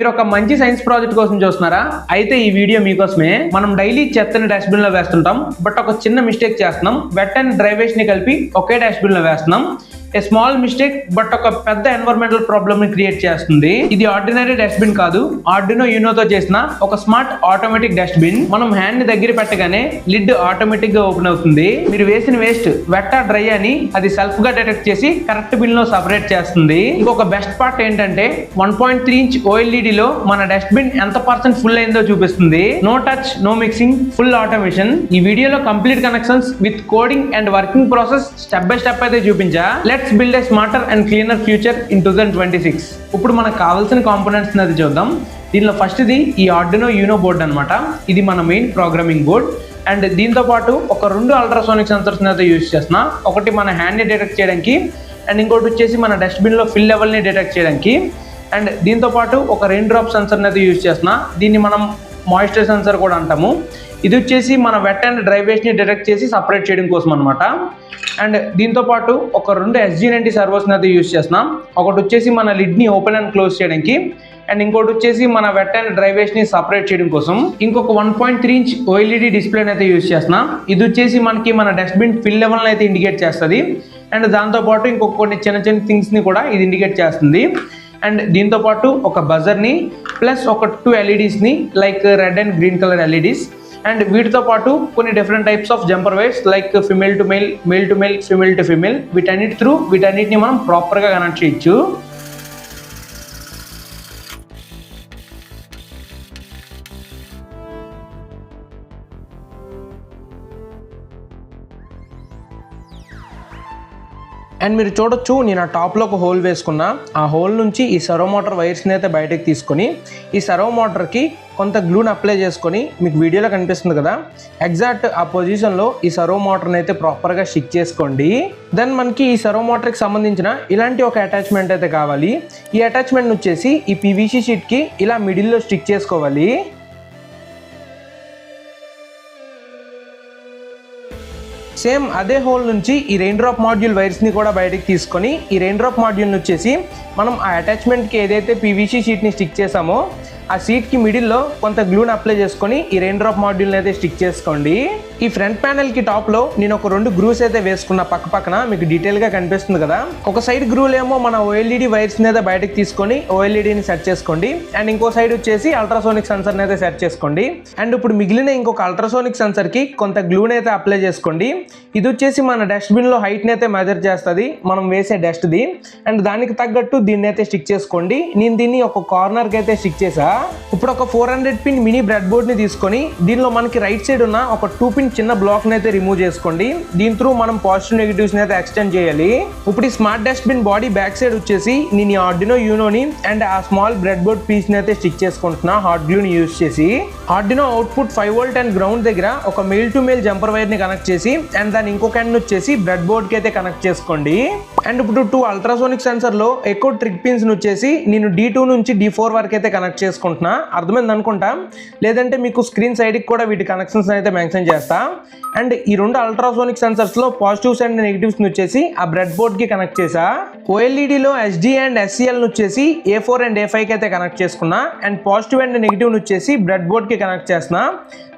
మీరు ఒక మంచి సైన్స్ ప్రాజెక్ట్ కోసం చూస్తున్నారా? అయితే ఈ వీడియో మీకోసమే. మనం డైలీ చెత్తని డస్ట్బిన్ లో వేస్తుంటాం, బట్ ఒక చిన్న మిస్టేక్ చేస్తున్నాం. వెట్ అండ్ డ్రై వేస్ట్ ని కలిపి ఒకే డస్ట్బిన్ లో వేస్తున్నాం. ఏ స్మాల్ మిస్టేక్ బట్ ఒక పెద్ద ఎన్విరాన్మెంటల్ ప్రాబ్లమ్ ని క్రియేట్ చేస్తుంది. ఇది ఆర్డినరీ డస్ట్బిన్ కాదు, ఆర్డినో యూనోతో చేసిన ఒక స్మార్ట్ ఆటోమేటిక్ డస్ట్బిన్. మనం హ్యాండ్ ని దగ్గర పెట్టగానే లిడ్ ఆటోమేటిక్ గా ఓపెన్ అవుతుంది. మీరు వేసిన వేస్ట్ వెట్ ఆ డ్రై అని అది సెల్ఫ్ గా డిటెక్ట్ చేసి కరెక్ట్ బిన్ లో సెపరేట్ చేస్తుంది. ఇంకొక బెస్ట్ పార్ట్ ఏంటంటే 1.3 ఇంచ్ OLED లో మన డస్ట్బిన్ ఎంత పర్సెంట్ ఫుల్ అయిందో చూపిస్తుంది. No touch, no mixing, full automation. ఈ వీడియోలో complete connections with coding and working process step by step అయితే చూపించా. Let's build a smarter and cleaner future in 2026. ఇప్పుడు మనకు కావాల్సిన కాంపోనెంట్స్ అది చూద్దాం. దీనిలో ఫస్ట్ ఇది ఈ ఆర్డినో యూనో బోర్డ్ అనమాట. ఇది మన మెయిన్ ప్రోగ్రామింగ్ బోర్డ్. అండ్ దీంతో పాటు ఒక 2 అల్ట్రాసోనిక్ సెన్సర్స్ అయితే యూజ్ చేస్తున్నా. ఒకటి మన హ్యాండ్ ని డిటెక్ట్ చేయడానికి, అండ్ ఇంకోటి వచ్చేసి మన డస్ట్బిన్ లో ఫిల్ లెవెల్ ని డిటెక్ట్ చేయడానికి. అండ్ దీంతో పాటు ఒక రెయిన్ డ్రాప్ సెన్సర్ అయితే యూజ్ చేస్తున్నా. దీన్ని మనం మాయిశ్చర్ సెన్సర్ కూడా అంటాము. ఇది వచ్చేసి మన వెట్ అండ్ డ్రై వేస్ట్ ని డిటెక్ట్ చేసి సపరేట్ చేయడం కోసం అనమాట. అండ్ దీంతో పాటు ఒక 2 SG90 సర్వోస్ అయితే యూజ్ చేస్తున్నాం. ఒకటి వచ్చేసి మన లిడ్ ని ఓపెన్ అండ్ క్లోజ్ చేయడానికి, అండ్ ఇంకోటి వచ్చేసి మన వెట్ అండ్ డ్రై వేస్ట్ ని సపరేట్ చేయడం కోసం. ఇంకొక 1.3 ఇంచ్ OLED డిస్ప్లే అయితే యూజ్ చేస్తున్నాం. ఇది వచ్చేసి మనకి మన డస్ట్బిన్ ఫిల్ లెవెల్ అయితే ఇండికేట్ చేస్తుంది. అండ్ దాంతో పాటు ఇంకొక కొన్ని చిన్న చిన్న థింగ్స్ ని కూడా ఇది ఇండికేట్ చేస్తుంది. అండ్ దీంతో పాటు ఒక బజర్ ని ప్లస్ ఒక 2 LEDs ని like red and green colour LEDs. And వీటితో పాటు కొన్ని different types of jumper wires like female to male, male to male, female to female. వీటన్నిటిని మనం ప్రాపర్గా కనెక్ట్ చేయొచ్చు. అండ్ మీరు చూడొచ్చు, నేను ఆ టాప్లో ఒక హోల్ వేసుకున్నా. ఆ హోల్ నుంచి ఈ సర్వో మోటార్ వైర్స్ని అయితే బయటకు తీసుకొని ఈ సర్వో మోటార్కి కొంత గ్లూని అప్లై చేసుకొని, మీకు వీడియోలో కనిపిస్తుంది కదా, ఎగ్జాక్ట్ ఆ పొజిషన్లో ఈ సర్వో మోటార్ని అయితే ప్రాపర్గా స్టిక్ చేసుకోండి. దెన్ మనకి ఈ సర్వో మోటార్కి సంబంధించిన ఇలాంటి ఒక అటాచ్మెంట్ అయితే కావాలి. ఈ అటాచ్మెంట్ వచ్చేసి ఈ PVC షీట్కి ఇలా మిడిల్లో స్టిక్ చేసుకోవాలి. సేమ్ అదే హోల్ నుంచి ఈ రెయిన్ డ్రాప్ మాడ్యూల్ వైర్స్ని కూడా బయటకు తీసుకొని ఈ రెయిన్ డ్రాప్ మాడ్యూల్ని వచ్చేసి మనం ఆ అటాచ్మెంట్కి ఏదైతే PVC షీట్ని స్టిక్ చేసామో ఆ సీట్కి మిడిల్లో కొంత గ్లూని అప్లై చేసుకొని ఈ రెయిన్ డ్రాప్ మాడ్యూల్ని అయితే స్టిక్ చేసుకోండి. ఈ ఫ్రంట్ ప్యానెల్కి టాప్లో నేను ఒక 2 గ్రూస్ అయితే వేసుకున్న పక్క పక్కన, మీకు డీటెయిల్గా కనిపిస్తుంది కదా. ఒక సైడ్ గ్రూలు ఏమో మన OLED వైర్స్ని అయితే బయటకు తీసుకొని OLEDని సెట్ చేసుకోండి. అండ్ ఇంకో సైడ్ వచ్చేసి అల్ట్రాసోనిక్ సెన్సర్ని అయితే సెట్ చేసుకోండి. అండ్ ఇప్పుడు మిగిలిన ఇంకొక అల్ట్రాసోనిక్ సెన్సర్కి కొంత గ్లూని అయితే అప్లై చేసుకోండి. ఇది వచ్చేసి మన డస్ట్బిన్లో హైట్ని అయితే మెజర్ చేస్తుంది, మనం వేసే డస్ట్ది. అండ్ దానికి తగ్గట్టు దీన్ని అయితే స్టిక్ చేసుకోండి. నేను దీన్ని ఒక కార్నర్కి అయితే స్టిక్ చేసా. ఇప్పుడు ఒక 400 పిన్ మినీ బ్రెడ్ బోర్డ్ ని తీసుకొని దీనిలో మనకి రైట్ సైడ్ ఉన్న ఒక 2 పిన్ చిన్న బ్లాక్ ని అయితే రిమూవ్ చేసుకోండి. దీని త్రూ మనం పాజిటివ్ నెగిటివ్స్ ని అయితే ఎక్స్టెండ్ చేయాలి. ఇప్పుడు ఈ smart dustbin body back side వచ్చేసి నేను ఈ ఆర్డినో యూనోని అండ్ ఆ స్మాల్ బ్రెడ్ బోర్డ్ పీస్ ని అయితే స్టిక్ చేసుకుంటున్నా హాట్ గ్లూ ని యూజ్ చేసి. Arduino output 5 volt and ground దగ్గర ఒక mail to mail jumper wire ని కనెక్ట్ చేసి అండ్ దాని ఇంకొక ఎండ్ వచ్చేసి బ్రెడ్ బోర్డ్ కి అయితే కనెక్ట్ చేసుకోండి. అండ్ ఇప్పుడు 2 అల్ట్రాసోనిక్ సెన్సర్ లో ఎక్కువ ట్రిక్ పిన్స్ ని వచ్చేసి నేను D2 నుంచి D4 వరకు అయితే కనెక్ట్ చేసుకుంటున్నా. అర్థమైంది అనుకుంటా, లేదంటే మీకు స్క్రీన్ సైడ్కి కూడా వీటి కనెక్షన్స్ అయితే మెన్షన్ చేస్తా. అండ్ ఈ 2 అల్ట్రాసోనిక్ సెన్సర్స్ లో పాజిటివ్స్ అండ్ నెగిటివ్స్ వచ్చేసి ఆ బ్రెడ్ బోర్డ్ కి కనెక్ట్ చేసా. OLED లో SD అండ్ SCL వచ్చేసి A4 అండ్ A5 కి అయితే కనెక్ట్ చేసుకున్నా. అండ్ పాజిటివ్ అండ్ నెగిటివ్ వచ్చేసి బ్రెడ్ బోర్డ్ కి కనెక్ట్ చేస్తున్నా.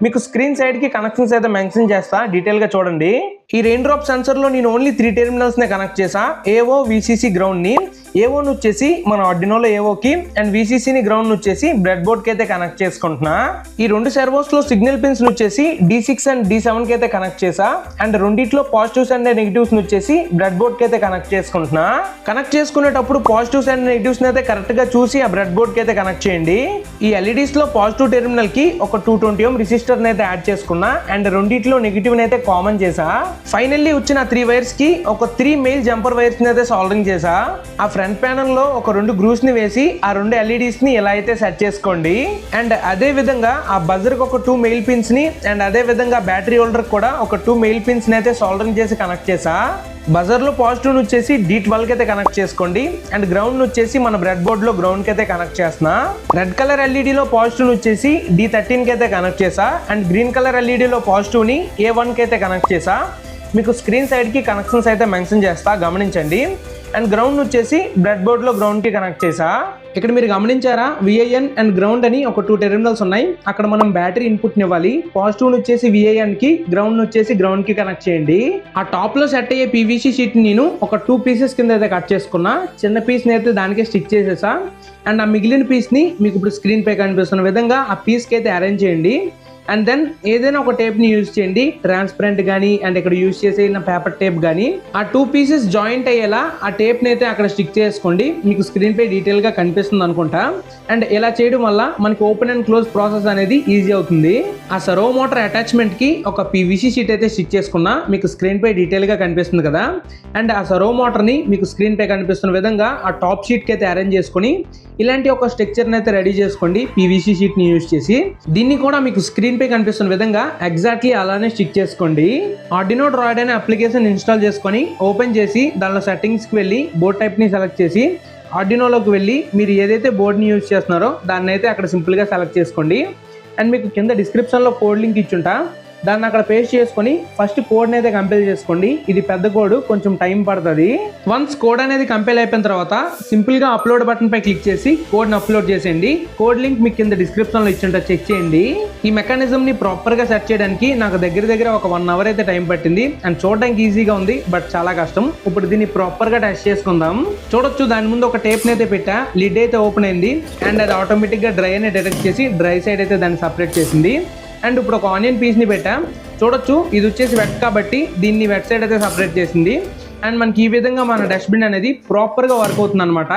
మీకు స్క్రీన్ సైడ్ కి కనెక్షన్స్ అయితే మెన్షన్ చేస్తా, డీటెయిల్ గా చూడండి. ఈ రెయిన్ డ్రాప్ సెన్సర్ లో నేను ఓన్లీ 3 టెర్మినల్స్ నే కనెక్ట్ చేసా. AO VCC గ్రౌండ్ ని, AO వచ్చేసి మన ఆర్డినోలో AO కి, అండ్ VCC ని గ్రౌండ్ వచ్చేసి బ్రెడ్ బోర్డ్ కి అయితే కనెక్ట్ చేసుకుంటున్నా. ఈ 2 సర్వోస్ లో సిగ్నల్ పిన్స్ వచ్చేసి D6 అండ్ D7 కి అయితే కనెక్ట్ చేసా. అండ్ రెండిట్లో పాజిటివ్స్ అండ్ నెగిటివ్స్ వచ్చేసి బ్రెడ్ బోర్డ్ కి అయితే కనెక్ట్ చేసుకుంటున్నా. కనెక్ట్ చేసుకునేటప్పుడు పాజిటివ్స్ అండ్ నెగిటివ్స్ అయితే కరెక్ట్ గా చూసి ఆ బ్రెడ్ బోర్డ్ కి అయితే కనెక్ట్ చేయండి. ఈ LEDs లో పాజిటివ్ టెర్మినల్ కి ఒక 220 ohm రెసిస్టర్ అయితే యాడ్ చేసుకున్నా. అండ్ రెండిట్లో నెగిటివ్ అయితే కామన్ చేసా. ఫైనల్లీ వచ్చిన 3 వైర్స్ కి ఒక 3 మెయిల్ జంపర్ వైర్స్ ని అయితే సాల్డరింగ్ చేసా. ఆ ఫ్రంట్ ప్యానల్ లో ఒక 2 గ్రూస్ ని వేసి ఆ 2 LEDs ని ఇలా అయితే సెట్ చేసుకోండి. అండ్ అదే విధంగా ఆ బజర్ కి ఒక 2 మెయిల్ పిన్స్ ని అండ్ అదే విధంగా బ్యాటరీ హోల్డర్ కూడా ఒక 2 మెయిల్ పిన్స్ ని అయితే సాల్డరింగ్ చేసి కనెక్ట్ చేసా. బజర్ లో పాజిటివ్ వచ్చేసి D12 కి అయితే కనెక్ట్ చేసుకోండి. అండ్ గ్రౌండ్ వచ్చేసి మన బ్రెడ్ బోర్డ్ లో గ్రౌండ్ కి అయితే కనెక్ట్ చేస్తున్నా. రెడ్ కలర్ LED లో పాజిటివ్ వచ్చేసి D13 కి అయితే కనెక్ట్ చేసా. అండ్ గ్రీన్ కలర్ LED లో పాజిటివ్ ని A1 కి అయితే కనెక్ట్ చేసా. మీకు స్క్రీన్ సైడ్ కి కనెక్షన్స్ అయితే మెన్షన్ చేస్తా, గమనించండి. అండ్ గ్రౌండ్ వచ్చేసి బ్రెడ్ బోర్డ్ లో గ్రౌండ్ కి కనెక్ట్ చేసా. ఇక్కడ మీరు గమనించారా, విఐఎన్ అండ్ గ్రౌండ్ అని ఒక 2 టెర్మినల్స్ ఉన్నాయి. అక్కడ మనం బ్యాటరీ ఇన్పుట్ని ఇవ్వాలి. పాజిటివ్ వచ్చేసి విఐఎన్ కి, గ్రౌండ్ వచ్చేసి గ్రౌండ్ కి కనెక్ట్ చేయండి. ఆ టాప్ లో సెట్ అయ్యే పీవీసీ షీట్ నేను ఒక 2 పీసెస్ కింద అయితే కట్ చేసుకున్నా. చిన్న పీస్ ని అయితే దానికే స్టిక్ చేసేసా. అండ్ ఆ మిగిలిన పీస్ ని మీకు ఇప్పుడు స్క్రీన్ పై కనిపిస్తున్న విధంగా ఆ పీస్ కి అయితే అరేంజ్ చేయండి. అండ్ దెన్ ఏదైనా ఒక టేప్ని యూజ్ చేయండి, ట్రాన్స్పరెంట్ కానీ అండ్ ఇక్కడ యూజ్ చేసిన పేపర్ టేప్ కానీ. ఆ 2 పీసెస్ జాయింట్ అయ్యేలా ఆ టేప్ని అయితే అక్కడ స్టిక్ చేసుకోండి. మీకు స్క్రీన్ పై డీటెయిల్గా కనిపిస్తుంది అనుకుంటా. అండ్ ఇలా చేయడం వల్ల మనకి ఓపెన్ అండ్ క్లోజ్ ప్రాసెస్ అనేది ఈజీ అవుతుంది. ఆ సర్వో మోటార్ అటాచ్మెంట్కి ఒక పీవీసీ షీట్ అయితే స్టిక్ చేసుకున్నా, మీకు స్క్రీన్ పై డీటెయిల్గా కనిపిస్తుంది కదా. అండ్ ఆ సర్వో మోటార్ని మీకు స్క్రీన్ పై కనిపిస్తున్న విధంగా ఆ టాప్ షీట్కి అయితే అరేంజ్ చేసుకొని ఇలాంటి ఒక స్ట్రక్చర్ని అయితే రెడీ చేసుకోండి పీవీసీ షీట్ని యూజ్ చేసి. దీన్ని కూడా మీకు స్క్రీన్ పై కనిపిస్తున్న విధంగా ఎగ్జాక్ట్లీ అలానే స్టిక్ చేసుకోండి. ఆర్డినో డ్రాయిడ్ అనే అప్లికేషన్ ఇన్స్టాల్ చేసుకొని ఓపెన్ చేసి దానిలో సెట్టింగ్స్కి వెళ్ళి బోర్డ్ టైప్ని సెలెక్ట్ చేసి ఆర్డినోలోకి వెళ్ళి మీరు ఏదైతే బోర్డ్ని యూజ్ చేస్తున్నారో దాన్ని అయితే అక్కడ సింపుల్గా సెలెక్ట్ చేసుకోండి. అండ్ మీకు కింద డిస్క్రిప్షన్లో కోడ్ లింక్ ఇచ్చుంటా, దాన్ని అక్కడ పేస్ట్ చేసుకొని ఫస్ట్ కోడ్ని అయితే కంపైల్ చేసుకోండి. ఇది పెద్ద కోడ్, కొంచెం టైం పడుతుంది. వన్స్ కోడ్ అనేది కంపైల్ అయిపోయిన తర్వాత సింపుల్గా అప్లోడ్ బటన్ పై క్లిక్ చేసి కోడ్ని అప్లోడ్ చేసేయండి. కోడ్ లింక్ మీకు కింద డిస్క్రిప్షన్లో ఇచ్చింటా, చెక్ చేయండి. ఈ మెకానిజంని ప్రాపర్గా సెట్ చేయడానికి నాకు దగ్గర ఒక 1 అవర్ అయితే టైం పట్టింది. అండ్ చూడడానికి ఈజీగా ఉంది, బట్ చాలా కష్టం. ఇప్పుడు దీన్ని ప్రాపర్గా టెస్ట్ చేసుకుందాం. చూడొచ్చు, దాని ముందు ఒక టేప్ని అయితే పెట్టా, లిడ్ అయితే ఓపెన్ అయింది. అండ్ అది ఆటోమేటిక్గా డ్రై అని డిటెక్ట్ చేసి డ్రై సైడ్ అయితే దాన్ని సపరేట్ చేసింది. అండ్ ఇప్పుడు ఒక ఆనియన్ పీస్ని పెట్టా. చూడొచ్చు, ఇది వచ్చేసి వెట్ కాబట్టి దీన్ని వెట్ సైడ్ అయితే సపరేట్ చేసింది. అండ్ మనకి ఈ విధంగా మన డస్ట్బిన్ అనేది ప్రాపర్గా వర్క్ అవుతుంది అనమాట.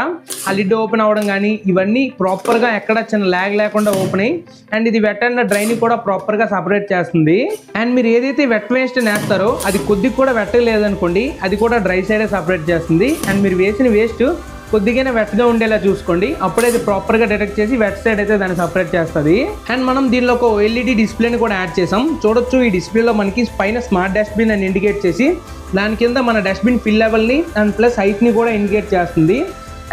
ఆ లిడ్ ఓపెన్ అవ్వడం కానీ ఇవన్నీ ప్రాపర్గా ఎక్కడ చిన్న ల్యాగ్ లేకుండా ఓపెన్ అయ్యి అండ్ ఇది వెట్ అండ్ డ్రైని కూడా ప్రాపర్గా సపరేట్ చేస్తుంది. అండ్ మీరు ఏదైతే వెట్ వేస్ట్ వేస్తారో అది కొద్దిగా కూడా వెట్టలేదనుకోండి, అది కూడా డ్రై సైడే సపరేట్ చేస్తుంది. అండ్ మీరు వేసిన వేస్ట్ కొద్దిగానే వెట్గా ఉండేలా చూసుకోండి, అప్పుడైతే ప్రాపర్గా డిటెక్ట్ చేసి వెట్ సైడ్ అయితే దాన్ని సపరేట్ చేస్తుంది. అండ్ మనం దీనిలో ఒక ఎల్ఈడి డిస్ప్లేని కూడా యాడ్ చేసాం. చూడొచ్చు, ఈ డిస్ప్లేలో మనకి పైన స్మార్ట్ డస్ట్బిన్ అని ఇండికేట్ చేసి దాని కింద మన డస్ట్బిన్ ఫిల్ లెవెల్ని అండ్ ప్లస్ హైట్ని కూడా ఇండికేట్ చేస్తుంది.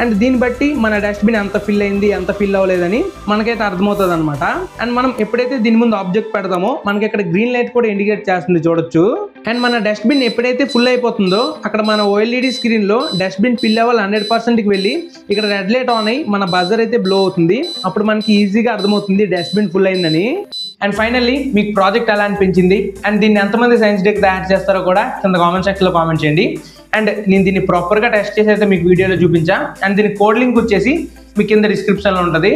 అండ్ దీన్ని బట్టి మన డస్ట్బిన్ ఎంత ఫిల్ అయింది ఎంత ఫిల్ అవ్వలేదని మనకైతే అర్థమవుతుంది అనమాట. అండ్ మనం ఎప్పుడైతే దీని ముందు ఆబ్జెక్ట్ పెడతామో మనకి ఇక్కడ గ్రీన్ లైట్ కూడా ఇండికేట్ చేస్తుంది, చూడొచ్చు. అండ్ మన డస్ట్బిన్ ఎప్పుడైతే ఫుల్ అయిపోతుందో అక్కడ మన ఓఎల్ఈడి స్క్రీన్లో డస్ట్బిన్ ఫిల్ లెవెల్ 100%కి వెళ్ళి ఇక్కడ రెడ్ లైట్ ఆన్ అయ్యి మన బజర్ అయితే బ్లో అవుతుంది. అప్పుడు మనకి ఈజీగా అర్థమవుతుంది డస్ట్బిన్ ఫుల్ అయిందని. అండ్ ఫైనల్లీ మీకు ప్రాజెక్ట్ ఎలా అనిపించింది అండ్ దీన్ని ఎంతమంది సైన్స్ డేకి తయారు చేస్తారో కూడా కింద కామెంట్ సెక్షన్లో కామెంట్ చేయండి. అండ్ నేను దీన్ని ప్రాపర్గా టెస్ట్ చేసి అయితే మీకు వీడియోలో చూపించా. అండ్ దీని కోడ్ లింక్ వచ్చేసి మీకు కింద డిస్క్రిప్షన్లో ఉంటుంది.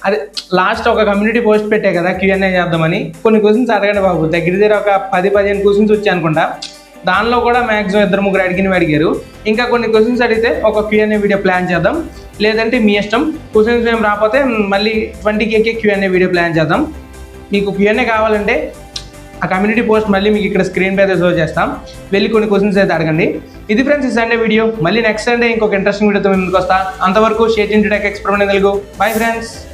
అదే లాస్ట్ ఒక కమ్యూనిటీ పోస్ట్ పెట్టే కదా Q&A చేద్దామని, కొన్ని క్వశ్చన్స్ అడగండి బాబు. దగ్గర ఒక 10-15 క్వశ్చన్స్ వచ్చాయి అనుకుంటా. దానిలో కూడా మ్యాక్సిమం 2-3 అడిగారు. ఇంకా కొన్ని క్వశ్చన్స్ అడిగితే ఒక Q&A వీడియో ప్లాన్ చేద్దాం, లేదంటే మీ ఇష్టం. క్వశ్చన్స్ ఏం రాకపోతే మళ్ళీ 20K Q&A వీడియో ప్లాన్ చేద్దాం. మీకు Q&A కావాలంటే ఆ కమ్యూనిటీ పోస్ట్ మళ్ళీ మీకు ఇక్కడ స్క్రీన్ పై షో చేస్తాం, వెళ్ళి కొన్ని క్వశ్చన్స్ అయితే అడగండి. ఇది ఫ్రెండ్స్ ఈ సండే వీడియో. మళ్ళీ నెక్స్ట్ సండే ఇంకొక ఇంట్రెస్టింగ్ వీడియోతో ముందుకు వస్తా. అంతవరకు షేర్ చేయండి tech experiment Telugu. Bye friends.